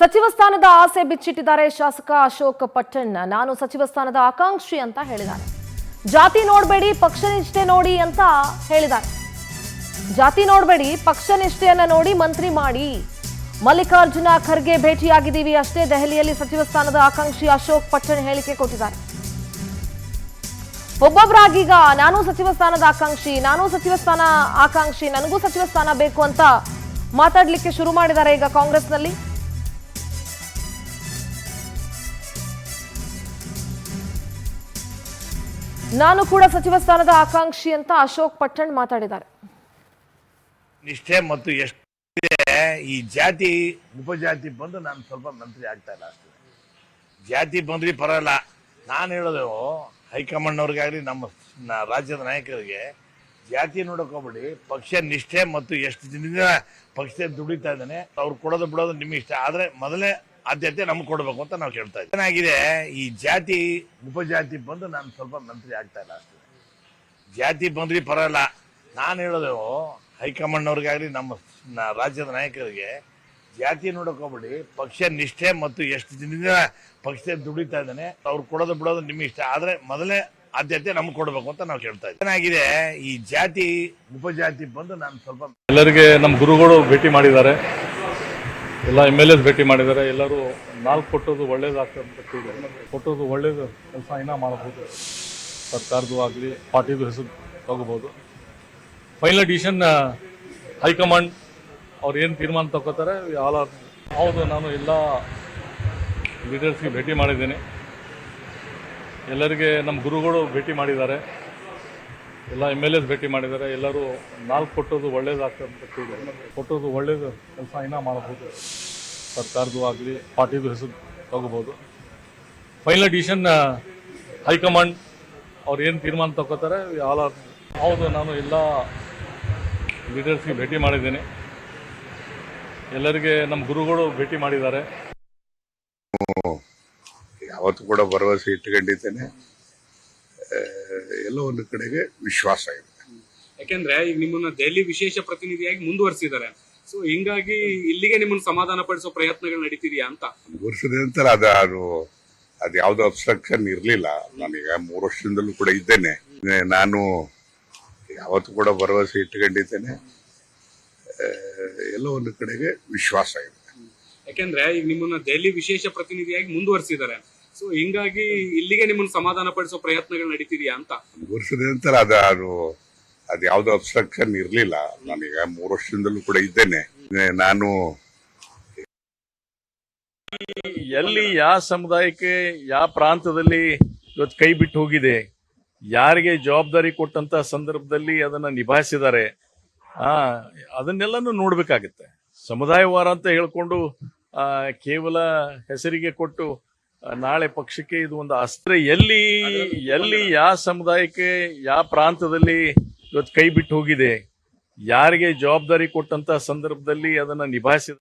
ಸಚಿವ ಸ್ಥಾನದ ಆಸೆ ಬಿಚ್ಚಿಟ್ಟಿದ್ದಾರೆ ಶಾಸಕ ಅಶೋಕ್ ಪಟ್ಟಣ್. ನಾನು ಸಚಿವ ಸ್ಥಾನದ ಆಕಾಂಕ್ಷಿ ಅಂತ ಹೇಳಿದ್ದಾರೆ. ಜಾತಿ ನೋಡಬೇಡಿ ಪಕ್ಷ ನಿಷ್ಠೆ ನೋಡಿ ಅಂತ ಹೇಳಿದ್ದಾರೆ. ಜಾತಿ ನೋಡಬೇಡಿ ಪಕ್ಷ ನಿಷ್ಠೆಯನ್ನ ನೋಡಿ ಮಂತ್ರಿ ಮಾಡಿ. ಮಲ್ಲಿಕಾರ್ಜುನ ಖರ್ಗೆ ಭೇಟಿಯಾಗಿದ್ದೀವಿ ಅಷ್ಟೇ. ದೆಹಲಿಯಲ್ಲಿ ಸಚಿವ ಸ್ಥಾನದ ಆಕಾಂಕ್ಷಿ ಅಶೋಕ್ ಪಟ್ಟಣ್ ಹೇಳಿಕೆ ಕೊಟ್ಟಿದ್ದಾರೆ. ಒಬ್ಬೊಬ್ಬರಾಗೀಗ ನಾನು ಸಚಿವ ಸ್ಥಾನದ ಆಕಾಂಕ್ಷಿ, ನಾನು ಸಚಿವ ಸ್ಥಾನ ಆಕಾಂಕ್ಷಿ, ನನಗೂ ಸಚಿವ ಸ್ಥಾನ ಬೇಕು ಅಂತ ಮಾತಾಡ್ಲಿಕ್ಕೆ ಶುರು ಮಾಡಿದ್ದಾರೆ ಈಗ ಕಾಂಗ್ರೆಸ್ನಲ್ಲಿ. ನಾನು ಕೂಡ ಸಚಿವ ಸ್ಥಾನದ ಆಕಾಂಕ್ಷಿ ಅಂತ ಅಶೋಕ್ ಪಟ್ಟಣ್ ಮಾತಾಡಿದ್ದಾರೆ. ನಿಷ್ಠೆ ಮತ್ತು ಎಷ್ಟಿದೆ ಈ ಜಾತಿ ಉಪಜಾತಿ ಬಂದು ನಾನು ಸ್ವಲ್ಪ ಮಂತ್ರಿ ಆಗ್ತಾ ಇಲ್ಲ ಅಷ್ಟೇ. ಜಾತಿ ಬಂದ್ರಿ ಪರಲ್ಲ. ನಾನು ಹೇಳೋದು ಹೈಕಮಾಂಡ್ ಅವ್ರಿಗಾಗಲಿ ನಮ್ಮ ರಾಜ್ಯದ ನಾಯಕರಿಗೆ ಜಾತಿ ನೋಡಕ್ ಹೋಗ್ಬೇಡಿ, ಪಕ್ಷ ನಿಷ್ಠೆ ಮತ್ತು ಎಷ್ಟು ದಿನದಿಂದ ಪಕ್ಷ ದುಡಿತಾ ಇದ್ದಾನೆ ಅವ್ರು ಕೊಡೋದು ಬಿಡೋದು ನಿಮ್ಮ ಇಷ್ಟ, ಆದ್ರೆ ಮೊದಲೇ ಆದ್ಯತೆ ನಮ್ಗೆ ಕೊಡ್ಬೇಕು ಅಂತ ನಾವು ಕೇಳ್ತಾ ಇದ್ದೀವಿ. ಏನಾಗಿದೆ ಈ ಜಾತಿ ಉಪಜಾತಿ ಬಂದು ನಾನು ಸ್ವಲ್ಪ ಮಂತ್ರಿ ಆಗ್ತಾ ಇಲ್ಲ ಅಷ್ಟೇ. ಜಾತಿ ಬಂದ್ರಿ ಪರಲ್ಲ. ನಾನು ಹೇಳೋದು ಹೈಕಮಾಂಡ್ ಅವ್ರಿಗಾಗಲಿ ನಮ್ಮ ರಾಜ್ಯದ ನಾಯಕರಿಗೆ ಜಾತಿ ನೋಡಕ್ ಹೋಗ್ಬೇಡಿ, ಪಕ್ಷ ನಿಷ್ಠೆ ಮತ್ತು ಎಷ್ಟು ದಿನದಿಂದ ಪಕ್ಷ ದುಡಿತಾ ಇದ್ದಾನೆ ಅವ್ರು ಕೊಡೋದು ಬಿಡೋದು ನಿಮ್ಮ ಇಷ್ಟ, ಆದ್ರೆ ಮೊದಲೇ ಆದ್ಯತೆ ನಮ್ಗೆ ಕೊಡ್ಬೇಕು ಅಂತ ನಾವು ಕೇಳ್ತಾ ಇದ್ದೀವಿ. ಏನಾಗಿದೆ ಈ ಜಾತಿ ಉಪಜಾತಿ ಬಂದು ನಾನು ಸ್ವಲ್ಪ ಎಲ್ಲರಿಗೆ ನಮ್ಮ ಗುರುಗಳು ಭೇಟಿ ಮಾಡಿದ್ದಾರೆ, ಎಲ್ಲ MLAs ಭೇಟಿ ಮಾಡಿದ್ದಾರೆ. ಎಲ್ಲರೂ 4 ಕೊಟ್ಟೋದು ಒಳ್ಳೇದಾಗ್ತದೆ, ಕೊಟ್ಟೋದು ಒಳ್ಳೇದು ಕೆಲಸ ಇನ್ನೂ ಮಾಡಬಹುದು. ಸರ್ಕಾರದ್ದು ಆಗಲಿ ಪಾರ್ಟಿದು ಹೆಸರು ತಗೋಬಹುದು. ಫೈನಲ್ ಡಿಸಿಷನ್ ಹೈಕಮಾಂಡ್ ಅವ್ರು ಏನು ತೀರ್ಮಾನ ತಗೋತಾರೆ. ಹೌದು, ನಾನು ಎಲ್ಲ ಲೀಡರ್ಸ್ಗೆ ಭೇಟಿ ಮಾಡಿದ್ದೇನೆ. ಎಲ್ಲರಿಗೆ ನಮ್ಮ ಗುರುಗಳು ಭೇಟಿ ಮಾಡಿದ್ದಾರೆ, ಎಲ್ಲ MLAs ಭೇಟಿ ಮಾಡಿದ್ದಾರೆ. ಎಲ್ಲರೂ 4 ಕೊಟ್ಟೋದು ಒಳ್ಳೇದಾಗ್ತದೆ, ಕೊಟ್ಟೋದು ಒಳ್ಳೇದು ಕೆಲಸ ಇನ್ನೂ ಮಾಡಬಹುದು. ಸರ್ಕಾರದ್ದು ಆಗಲಿ ಪಾರ್ಟಿದು ಹೆಸರು ತಗೋಬಹುದು. ಫೈನಲ್ ಡಿಸಿಷನ್ ಹೈಕಮಾಂಡ್ ಅವ್ರು ಏನು ತೀರ್ಮಾನ ತಗೋತಾರೆ. ಹೌದು, ನಾನು ಎಲ್ಲ ಲೀಡರ್ಸ್ಗೆ ಭೇಟಿ ಮಾಡಿದ್ದೇನೆ. ಎಲ್ಲರಿಗೆ ನಮ್ಮ ಗುರುಗಳು ಭೇಟಿ ಮಾಡಿದ್ದಾರೆ. ಯಾವತ್ತು ಕೂಡ ಭರವಸೆ ಇಟ್ಟುಕೊಂಡಿದ್ದೇನೆ. ಎಲ್ಲ ಒಂದು ಕಡೆಗೆ ವಿಶ್ವಾಸ ಇದೆ. ಯಾಕೆಂದ್ರೆ ಈಗ ನಿಮ್ಮನ್ನ ದೆಹಲಿ ವಿಶೇಷ ಪ್ರತಿನಿಧಿಯಾಗಿ ಮುಂದುವರಿಸಿದ್ದಾರೆ. ಸೊ ಹಿಂಗಾಗಿ ಇಲ್ಲಿಗೆ ನಿಮ್ಮನ್ನ ಸಮಾಧಾನ ಪಡಿಸೋ ಪ್ರಯತ್ನಗಳು ನಡೀತಿದೆಯಾ ಅಂತ. ವರ್ಷದ ನಂತರ ಅದು ಯಾವ್ದು ಅಬ್ಸ್ಟ್ರಕ್ಷನ್ ಇರ್ಲಿಲ್ಲ. ನಾನೀಗ 3 ವರ್ಷದಿಂದಲೂ ಕೂಡ ಇದ್ದೇನೆ. ನಾನು ಯಾವತ್ತು ಕೂಡ ಭರವಸೆ ಇಟ್ಟುಕೊಂಡಿದ್ದೇನೆ. ಎಲ್ಲ ಒಂದು ಕಡೆಗೆ ವಿಶ್ವಾಸ ಇದೆ. ಯಾಕೆಂದ್ರೆ ಈಗ ನಿಮ್ಮನ್ನ ದೆಹಲಿ ವಿಶೇಷ ಪ್ರತಿನಿಧಿಯಾಗಿ ಮುಂದುವರಿಸಿದ್ದಾರೆ. ಸೊ ಹಿಂಗಾಗಿ ಇಲ್ಲಿಗೆ ನಿಮ್ಮನ್ನ ಸಮಾಧಾನ ಪಡಿಸೋ ಪ್ರಯತ್ನಗಳು ನಡೀತಿದೆಯಾ ಅಂತ. ವರ್ಷದ ನಂತರ ಅದು ಯಾವ್ದು ಅಬ್ಸ್ಟ್ರಕ್ಷನ್ ಇರ್ಲಿಲ್ಲ. ನಾನೀಗ 3 ವರ್ಷದಿಂದಲೂ ಕೂಡ ಇದ್ದೇನೆ. ನಾನು ಎಲ್ಲಿ ಯಾವ ಸಮುದಾಯಕ್ಕೆ ಯಾವ ಪ್ರಾಂತದಲ್ಲಿ ಇವತ್ತು ಕೈ ಬಿಟ್ಟು ಹೋಗಿದೆ, ಯಾರಿಗೆ ಜವಾಬ್ದಾರಿ ಕೊಟ್ಟಂತ ಸಂದರ್ಭದಲ್ಲಿ ಅದನ್ನ ನಿಭಾಯಿಸಿದ್ದಾರೆ, ಅದನ್ನೆಲ್ಲನೂ ನೋಡ್ಬೇಕಾಗತ್ತೆ. ಸಮುದಾಯವಾರ ಅಂತ ಹೇಳ್ಕೊಂಡು ಕೇವಲ ಹೆಸರಿಗೆ ಕೊಟ್ಟು ನಾಳೆ ಪಕ್ಷಕ್ಕೆ ಇದು ಒಂದು ಅಸ್ತ್ರ. ಎಲ್ಲಿ ಯಾವ ಸಮುದಾಯಕ್ಕೆ ಯಾವ ಪ್ರಾಂತದಲ್ಲಿ ಇವತ್ತು ಕೈ ಬಿಟ್ಟು ಹೋಗಿದೆ, ಯಾರಿಗೆ ಜವಾಬ್ದಾರಿ ಕೊಟ್ಟಂತ ಸಂದರ್ಭದಲ್ಲಿ ಅದನ್ನ ನಿಭಾಯಿಸಿದ